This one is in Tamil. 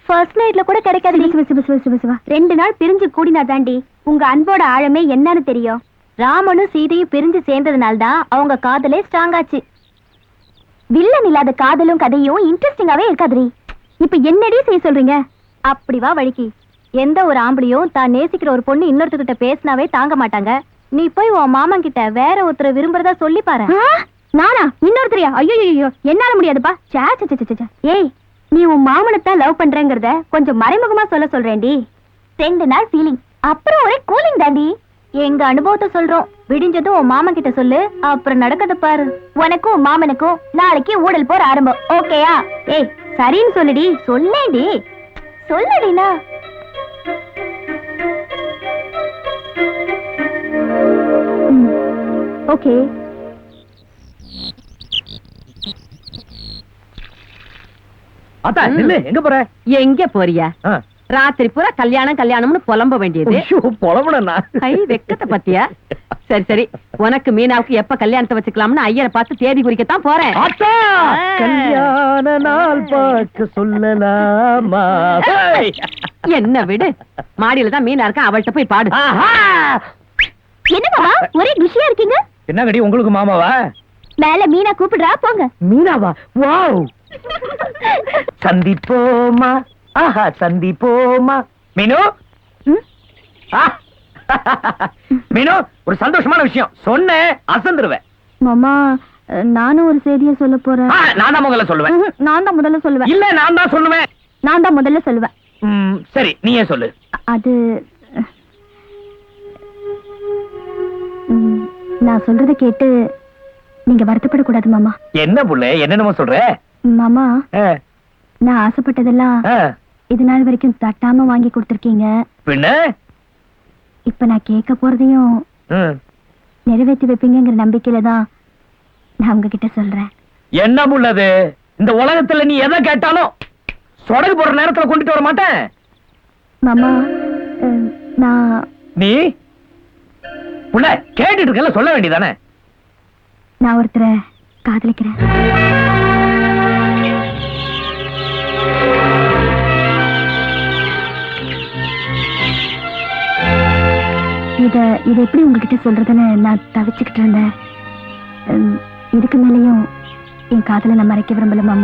ஃபர்ஸ்ட் நைட்ல கூட கிடைக்காது. 2 நாள் பிரிஞ்சு கூடினா தாண்டி உங்க அன்போட ஆழமே என்னன்னு தெரியும். ராமனும் சீதையும் பிரிஞ்சு சேர்ந்ததுனால தான் அவங்க காதலே ஸ்ட்ராங் ஆச்சு. வில்லன் இல்லாத காதலும் கதையும் இன்ட்ரெஸ்டிங்காவே இருக்காதுரி. இப்ப என்னடி செய்ய சொல்றீங்க? அப்படி வா வழிக்கு. எந்த ஒரு ஆம்பளையும் தான் நேசிக்கிற ஒரு பொண்ணு இன்னொருத்தர்கிட்ட பேசினாவே தாங்க மாட்டாங்க. நீ போய் உன் மாமன் கிட்ட வேற ஒருத்தரை விரும்புறதா சொல்லி பாரு. நானா? இன்னொருத்தரையா? ஐயோ, என்னால முடியாதுப்பா. ஏய், நீ உன் மாமனத்தான் லவ் பண்றேங்கிறத கொஞ்சம் மறைமுகமா சொல்றேன்டி. 2 நாள் ஃபீலிங், அப்புறம் ஒரே கூலிங் தாண்டி. எங்க அனுபவத்தை சொல்றோம். விடிஞ்சதும் உன் மாமன் கிட்ட சொல்லு, அப்புறம் நடக்கத பாரு. உனக்கும் உன் மாமனுக்கும் நாளைக்கு ஊடல் போற ஆரம்பம். ஓகேயா? ஏய், சரின்னு சொல்லுடி. சொல்லேடி, சொல்லுடினா. ஓகே. அத்தா நில்லு. எங்க போற? எங்க போறியா? ராத்திரி பூரா கல்யாணம்னு புலம்ப வேண்டியது. புலம்புனா வெக்கத்தை பத்தியா? சரி சரி, உனக்கு மீனாவுக்கு எப்ப கல்யாணத்தை வச்சுக்கலாம்னு ஐயரை பார்த்து தேதி குறிக்கத்தான் போறேன். கல்யாண நாள் பார்க்க சொல்லலாமா? என்ன விடு, மாடியில தான் மீனா இருக்கா, அவள்கிட்ட போய் பாடு. என்னமா ஒரே குஷியா இருக்கீங்க? என்ன கடி உங்களுக்கு மாமாவா? மேல மீனா கூப்பிடுறா, போங்க. மீனாவா? வாவ்! சந்திப்போமா, ஆஹா சந்திப்போமா. மீனு, மீனு, ஒரு சந்தோஷமான விஷயம் சொன்னேன், அசந்துருவேன். மாமா, நானும் ஒரு செய்தியை சொல்ல போறேன். நான் தான் முதல்ல சொல்லுவேன். நான் தான் முதல்ல சொல்லுவேன். இல்ல, நான் தான் சொல்லுவேன். நான் தான் முதல்ல சொல்லுவேன். சரி, நீயே சொல்லு. அது நான் சொல்றத கேட்டு நீங்க வருத்தப்படக்கூடாது மாமா. என்ன புள்ள, என்னென்னமோ சொல்ற? மாமா, நான் ஆசைப்பட்டதெல்லாம் இது நாள் வரைக்கும் தட்டாம வாங்கி கொடுத்திருக்கீங்க. பின்ன இப்ப நான் கேட்க போறதையும் நிறைவேற்றி வைப்பீங்கிற நம்பிக்கையில தான் நான் உங்ககிட்ட சொல்றேன். என்ன புள்ளது? இந்த உலகத்துல நீ எதை கேட்டாலும் சொடகு போற நேரத்துல கொண்டுட்டு வர மாட்டேன். மாமா, நான் நீ புள்ள கேட்டுட்டு இருக்கல, சொல்ல வேண்டியதானே? நான் ஒருத்தரை காதலிக்கிறேன். இத எப்படி உங்ககிட்ட சொல்றதுன்னு நான் தவிச்சுக்கிட்டு இருந்தேன். இதுக்கு மேலேயும் என் காதலை நான் மறைக்க விரும்பல மாமா.